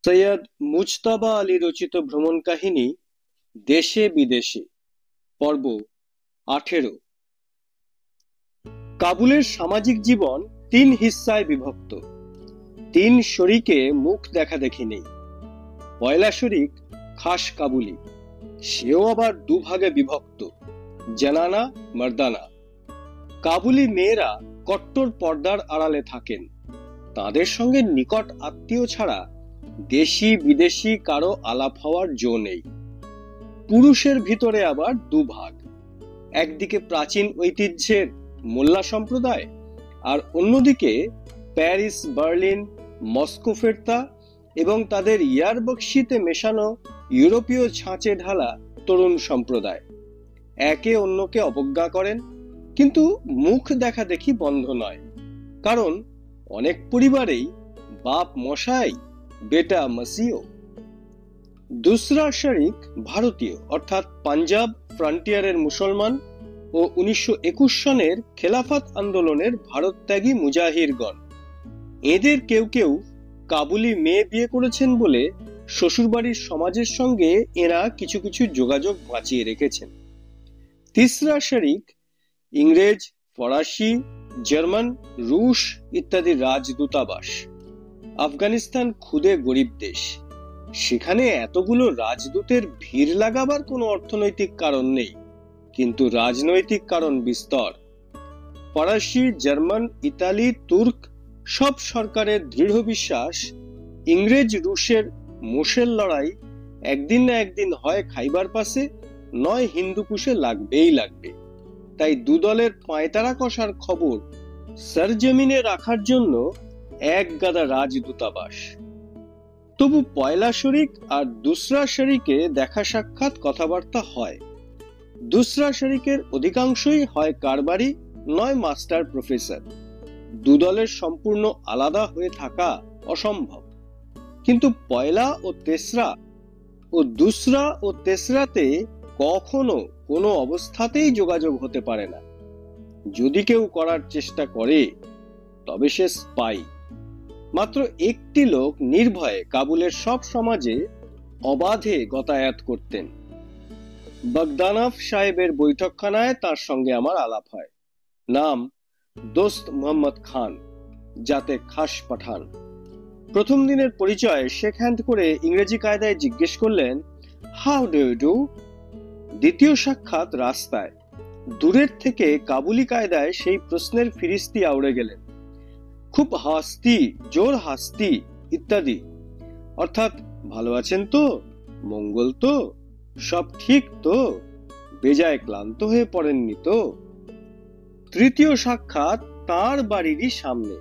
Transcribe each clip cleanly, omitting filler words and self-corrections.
সৈয়দ মুজতবা আলী রচিত ভ্রমণ কাহিনী দেশে বিদেশে পর্ব 18। কাবুলের সামাজিক জীবন 3 হিস্সায় বিভক্ত। 3 শরিকে মুখ দেখা দেখি নেই। পয়লা শরিক খাস কাবুলি, সেও আবার দুভাগে বিভক্ত, জানানা মর্দানা। কাবুলি মেয়েরা কট্টর পর্দার আড়ালে থাকেন। তাদের সঙ্গে নিকট আত্মীয় ছাড়া দেশি বিদেশি কারো আলাপ হওয়ার জো নেই। পুরুষের ভিতরে আবার দুভাগ, একদিকে প্রাচীন ঐতিহ্যের মোল্লা সম্প্রদায়, আর অন্যদিকে প্যারিস, বার্লিন, মস্কো ফেরতা এবং তাদের ইয়ারবক্সিতে মেশানো ইউরোপীয় ছাঁচে ঢালা তরুণ সম্প্রদায়। একে অন্যকে অবজ্ঞা করেন, কিন্তু মুখ দেখা দেখি বন্ধ নয়। কারণ অনেক পরিবারেই বাপ মশাই বেটা মসিও। দুসরা শরিক ভারতীয়, অর্থাৎ পাঞ্জাব ফ্রন্টিয়ারের মুসলমান ও 1921 সনের খেলাফত আন্দোলনের ভারতত্যাগী মুজাহিরগণ। এদের কেউ কেউ কাবুলি মেয়ে বিয়ে করেছেন বলে শ্বশুরবাড়ির সমাজের সঙ্গে এরা কিছু কিছু যোগাযোগ বাঁচিয়ে রেখেছেন। তিসরা শরিক ইংরেজ, ফরাসি, জার্মান, রুশ ইত্যাদি রাজদূতাবাস। আফগানিস্তান ক্ষুদে গরিব দেশ, সেখানে এতগুলো রাজদূতের ভিড় লাগাবার কোনো অর্থনৈতিক কারণ নেই, কিন্তু রাজনৈতিক কারণ বিস্তর। ফরাসি, জার্মান, ইতালি, তুর্ক সব সরকারের দৃঢ় বিশ্বাস ইংরেজ রুশের মোশের লড়াই একদিন না একদিন হয় খাইবার পাসে, নয় হিন্দুকুশে লাগবেই লাগবে। তাই দুদলের পায়তারা কষার খবর সরজমিনে রাখার জন্য এক গাদা রাজদূতাবাস। তবু পয়লা শরিক আর দুসরা শরিকে দেখা সাক্ষাৎ কথাবার্তা হয়। দুসরা শরিকের অধিকাংশই হয় কারবারি, নয় মাস্টার প্রফেসর। দুদলের সম্পূর্ণ আলাদা হয়ে থাকা অসম্ভব। কিন্তু পয়লা ও তেসরা ও দুসরা ও তেসরাতে কখনো কোনো অবস্থাতেই যোগাযোগ হতে পারে না। যদি কেউ করার চেষ্টা করে তবে সে স্পাই। মাত্র একটি লোক নির্ভয়ে কাবুলের সব সমাজে অবাধে গতায়াত করতেন। বাগদানাফ সাহেবের বৈঠকখানায় তার সঙ্গে আমার আলাপ হয়। নাম দোস্ত মোহাম্মদ খান, যাতে খাস পাঠান। প্রথম দিনের পরিচয় শেক হ্যান্ড করে ইংরেজি কায়দায় জিজ্ঞেস করলেন, হাউ ডু ইউ ডু। দ্বিতীয় সাক্ষাৎ রাস্তায়। দূরের থেকে কাবুলি কায়দায় সেই প্রশ্নের ফিরিস্তি আউড়ে গেলেন, খুব হাসতি, জোর হাসতি ইত্যাদি, অর্থাৎ ভালো আছেন তো, মঙ্গল তো, সব ঠিক তো, বেজায় ক্লান্ত হয়ে পড়েননি তো। তৃতীয় সাক্ষাৎ তার বাড়িরই সামনে।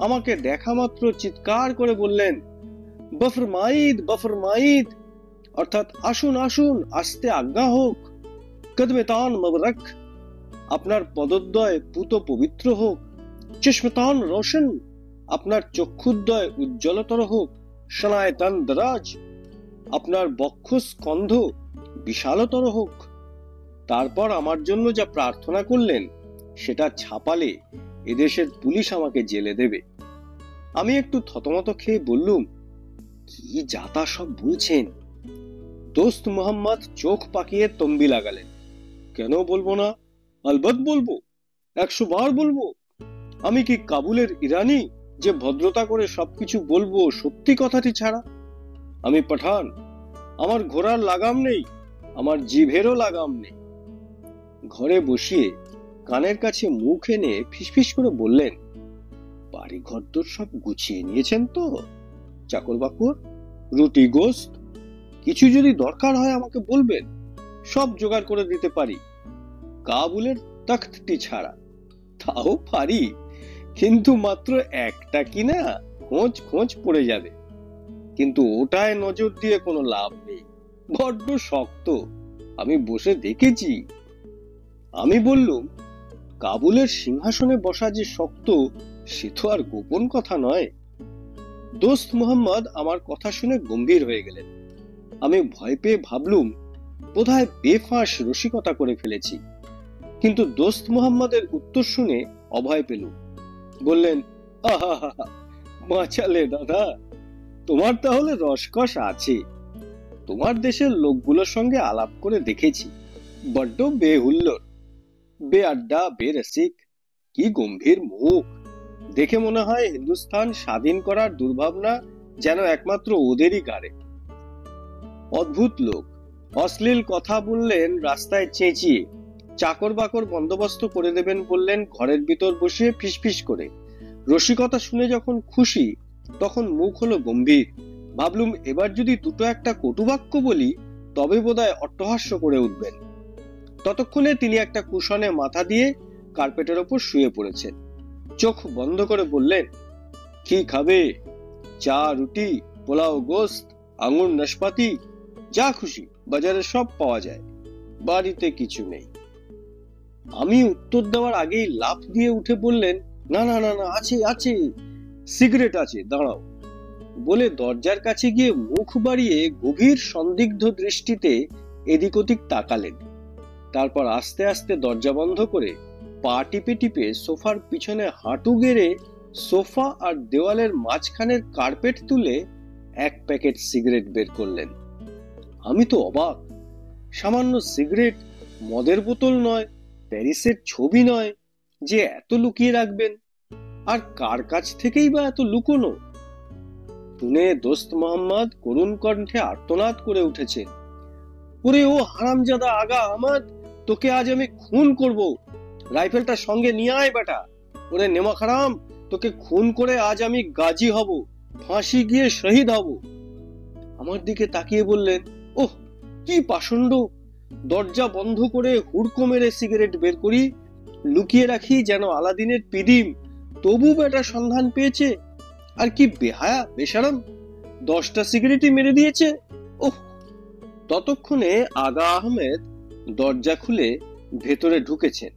আমাকে দেখা মাত্র চিৎকার করে বললেন, বফরমাইদ বফরমাইদ, অর্থাৎ আসুন আসুন, আসতে আজ্ঞা হোক। কদমেতান মবরক, আপনার পদোদ্বয় পুত পবিত্র হোক। চশমতান রোশন, আপনার চক্ষুদ্বয় উজ্জ্বলতর হোক। শনায়তান দরাজ, আপনার বক্ষ স্কন্ধ বিশালতর হোক। তারপর আমার জন্য যা প্রার্থনা করলেন সেটা ছাপালে এদেশের পুলিশ আমাকে জেলে দেবে। আমি একটু থতমত খেয়ে বললুম, কি যাতা সব বলছেন। দোস্ত মোহাম্মদ চোখ পাকিয়ে তম্বি লাগালেন, কেন বলবো না, আলবৎ বলবো, 100 বার বলবো। আমি কি কাবুলের ইরানি যে ভদ্রতা করে সবকিছু বলবো সত্যি কথাটি ছাড়া? আমি পাঠান, আমার ঘোড়ার লাগাম নেই, আমার জিভেরও লাগাম নেই। ঘরে বসিয়ে কানের কাছে মুখ এনে ফিসফিস করে বললেন, বাড়ি ঘর তোর সব গুছিয়ে নিয়েছেন তো? চাকর বাকর, রুটি গোস্ত, কিছু যদি দরকার হয় আমাকে বলবেন, সব জোগাড় করে দিতে পারি, কাবুলের তখ্তটি ছাড়া। তাও পারি, কিন্তু মাত্র একটা কিনা খোঁজ খোঁজ পড়ে যাবে। কিন্তু ওটায় নজর দিয়ে কোনো লাভ নেই, বড্ড শক্ত, আমি বসে দেখেছি। আমি বললুম, কাবুলের সিংহাসনে বসা যে শক্ত সে তো আর গোপন কথা নয়। দোস্ত মোহাম্মদ আমার কথা শুনে গম্ভীর হয়ে গেলেন। আমি ভয় পেয়ে ভাবলুম বোধহয় বেফাঁস রসিকতা করে ফেলেছি, কিন্তু দোস্ত মোহাম্মদের উত্তর শুনে অভয় পেলুম। বললেন, আহা, বাঁচালে দাদা, তোমার তাহলে রসকস আছে। তোমার দেশের লোকগুলোর সঙ্গে আলাপ করে দেখেছি, বড্ড বেহুল্লোর, বে আড্ডা, বে রসিক, কি গম্ভীর মুখ। দেখে মনে হয় হিন্দুস্তান স্বাধীন করার দুর্ভাবনা যেন একমাত্র ওদেরই গাড়ে। অদ্ভুত লোক, অশ্লীল কথা বললেন রাস্তায় চেঁচিয়ে, চাকর বাকর বন্দোবস্ত করে দেবেন বললেন ঘরের ভিতর বসিয়ে ফিসফিস করে। রসিকতা শুনে যখন খুশি তখন মুখ হলো গম্ভীর। ভাবলুম এবার যদি দুটো একটা কটুবাক্য বলি তবে বোধহয় অট্টহাস্য করে উঠবেন। ততক্ষণে তিনি একটা কুশনে মাথা দিয়ে কার্পেটের ওপর শুয়ে পড়েছেন। চোখ বন্ধ করে বললেন, কি খাবে? চা, রুটি, পোলাও, গোস্ত, আঙুর, নাশপাতি, যা খুশি বাজারে সব পাওয়া যায়, বাড়িতে কিছু নেই। আমি উত্তর দেওয়ার আগেই লাফ দিয়ে উঠে বললেন, না না না না, আছে আছে, সিগারেট আছে, দাঁড়াও। বলে দরজার কাছে গিয়ে মুখ বাড়িয়ে গভীর সন্দিগ্ধ দৃষ্টিতে এদিক ওদিক তাকালেন। তারপর আস্তে আস্তে দরজা বন্ধ করে পা টিপে টিপে সোফার পিছনে হাঁটু গেড়ে সোফা আর দেওয়ালের মাঝখানের কার্পেট তুলে এক প্যাকেট সিগারেট বের করলেন। আমি তো অবাক। সামান্য সিগারেট, মদের বোতল নয়, প্যারিসের ছবি নয়, যে এত লুকিয়ে রাখবেন। আর কার কাছ থেকেই বা এত লুকোনো? শুনে দোস্ত মোহাম্মদ করুণ কণ্ঠে আর্তনাদ করে উঠেছেন, ওরে ও হারামজাদা আগা আহমদ, তোকে আজ আমি খুন করব, রাইফেলটা সঙ্গে নিয়ে আয় বেটা। ওরে নেমা খারাম, তোকে খুন করে আজ আমি গাজী হব, ফাঁসি গিয়ে শহীদ হব। আমার দিকে তাকিয়ে বললেন, ওহ কি পাষণ্ড। দরজা বন্ধ করে হুড়কো মেরে সিগারেট বের করি, লুকিয়ে রাখি যেন আলাদিনের পিদিম, তবু বেটা সন্ধান পেয়েছে। আর কি বেহায়া বেশারাম, 10টা সিগারেটই মেরে দিয়েছে। ওহ। ততক্ষণে আগা আহমেদ দরজা খুলে ভেতরে ঢুকেছেন।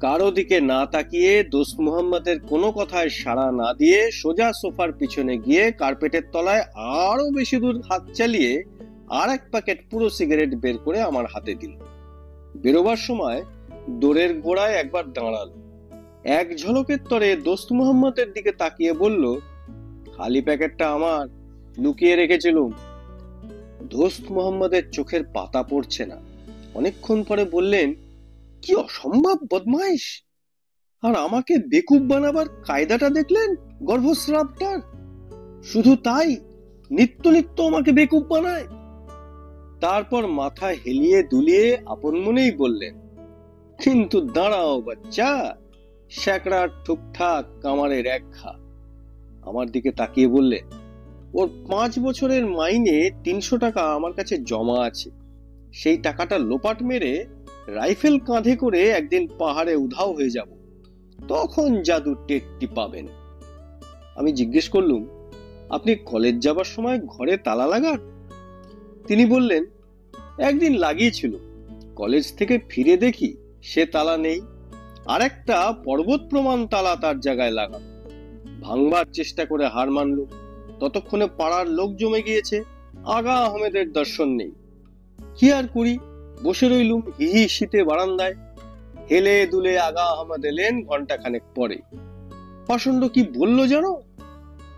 কারো দিকে না তাকিয়ে দোস্ত মোহাম্মদের কোনো কথায় সাড়া না দিয়ে সোজা সোফার পিছনে গিয়ে কার্পেটের তলায় আরো বেশি দূর হাত চালিয়ে আর এক প্যাকেট পুরো সিগারেট বের করে আমার হাতে দিল। বেরোবার সময় দোরের গোড়ায় একবার দাঁড়ালো, এক ঝলকের তরে দোস্ত মোহাম্মদের দিকে তাকিয়ে বলল, খালি প্যাকেটটা আমার, লুকিয়ে রেখেছিলুম। দোস্ত মোহাম্মদের চোখের পাতা পড়ছে না। অনেকক্ষণ পরে বললেন, কি অসম্ভব বদমাইশ। আর আমাকে বেকুব বানাবার কায়দাটা দেখলেন গর্ভস্রাবটার? শুধু তাই, নিত্য নিত্য আমাকে বেকুব বানায়। তারপর মাথা হেলিয়ে দুলিয়ে আপন মনেই বললেন, কিন্তু দাঁড়াও বাচ্চা, শ্যাকড়ার ঠুকঠাক কামারের এক ঘা। আমার দিকে তাকিয়ে বললেন, ওর 5 বছরের মাইনে 300 টাকা আমার কাছে জমা আছে। সেই টাকাটা লোপাট মেরে রাইফেল কাঁধে করে একদিন পাহাড়ে উধাও হয়ে যাব, তখন জাদু টেরটি পাবেন। আমি জিজ্ঞেস করলুম, আপনি কলেজ যাবার সময় ঘরে তালা লাগান? তিনি বললেন, একদিন লাগিয়েছিল, কলেজ থেকে ফিরে দেখি সে তালা নেই, আর একটা পর্বত প্রমাণ তালা তার জায়গায় লাগানো। ভাঙবার চেষ্টা করে হার মানলুম। ততক্ষণে পাড়ার লোক জমে গিয়েছে, আগা আহমেদের দর্শন নেই। কি আর করি, বসে রইলুম হিহি শীতে বারান্দায়। হেলে দুলে আগা আহমেদ এলেন ঘন্টাখানেক পরে। পাষণ্ড কি বললো জানো?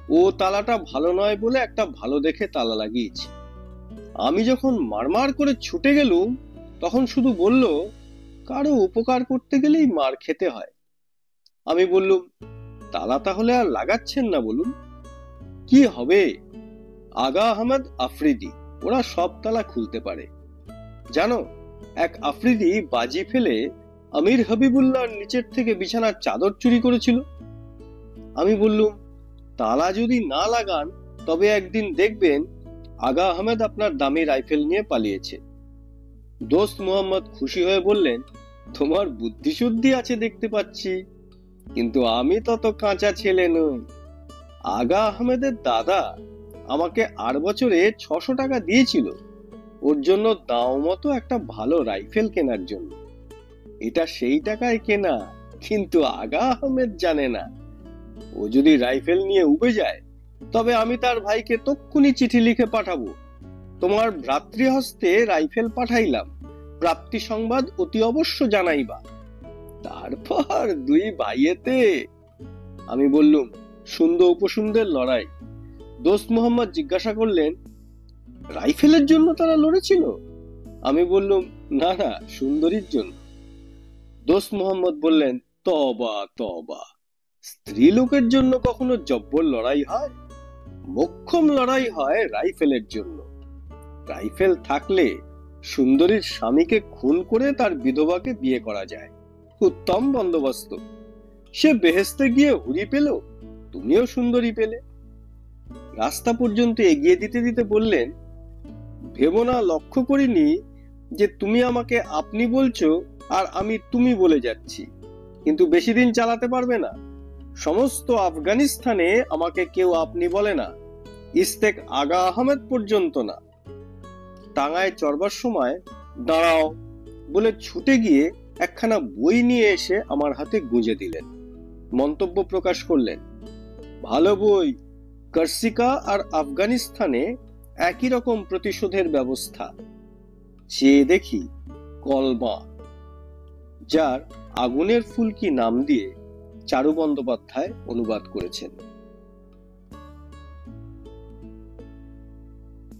ও তালাটা ভালো নয় বলে একটা ভালো দেখে তালা লাগিয়েছি। আমি যখন মারমার করে ছুটে গেলুম তখন শুধু বলল, কারো উপকার করতে গেলেই মার খেতে হয়। আমি বললুম, তালা তাহলে আর লাগাচ্ছেন না বলুন? কি হবে, আগা আহমেদ আফ্রিদি, ওরা সব তালা খুলতে পারে। জানো, এক আফ্রিদি বাজি ফেলে আমির হাবিবুল্লাহর নিচের থেকে বিছানার চাদর চুরি করেছিল। আমি বললুম, তালা যদি না লাগান তবে একদিন দেখবেন আগা আহমেদ আপনার দামি রাইফেল নিয়ে পালিয়েছে। দোস্ত মোহাম্মদ খুশি হয়ে বললেন, তোমার বুদ্ধি শুদ্ধি আছে দেখতে পাচ্ছি, কিন্তু আমি তত কাঁচা ছেলে নই। আগা আহমেদের দাদা আমাকে 8 বছরে 600 টাকা দিয়েছিল ওর জন্য দাও মতো একটা ভালো রাইফেল কেনার জন্য। এটা সেই টাকায় কেনা, কিন্তু আগা আহমেদ জানে না। ও যদি রাইফেল নিয়ে উবে যায় তবে আমি তার ভাইকে তক্ষুনি চিঠি লিখে পাঠাবো, তোমার ভ্রাতৃহস্তে রাইফেল পাঠাইলাম, প্রাপ্তি সংবাদ অতি অবশ্য জানাইবা। তারপর 2 ভাইয়েতে। আমি বললুম, সুন্দর উপসুন্দর লড়াই, দোস্ত মোহাম্মদ জিজ্ঞাসা করলেন, রাইফেলের জন্য তারা লড়েছিল? আমি বললাম, না না, সুন্দরীর জন্য। দোস্ত মোহাম্মদ বললেন, তবা তবা, স্ত্রী লোকের জন্য কখনো জব্বর লড়াই হয়? মোক্ষম লড়াই হয় রাইফেলের জন্য। রাইফেল থাকলে সুন্দরীর স্বামীকে খুন করে তার বিধবাকে বিয়ে করা যায়। উত্তম বন্দোবস্ত। সে বেহেস্তে গিয়ে হুরি পেল, তুমিও সুন্দরী পেলে। রাস্তা পর্যন্ত এগিয়ে দিতে দিতে বললেন, ভেবো না লক্ষ্য করিনি যে তুমি আমাকে আপনি বলছো আর আমি তুমি বলে যাচ্ছি, কিন্তু বেশি দিন চালাতে পারবে না। সমস্ত আফগানিস্তানে আমাকে কেউ আপনি বলে না, ইস্তেক আগা আহমেদ পর্যন্ত না। টাঙ্গায় চড়বার সময় দাঁড়াও বলে ছুটে গিয়ে একখানা বই নিয়ে এসে আমার হাতে গুঁজে দিলেন। মন্তব্য প্রকাশ করলেন, ভালো বই, কর্সিকা আর আফগানিস্তানে একই রকম প্রতিশোধের ব্যবস্থা। চেয়ে দেখি কলমা, যার আগুনের ফুলকি নাম দিয়ে চারু বন্দ্যোপাধ্যায় অনুবাদ করেছেন।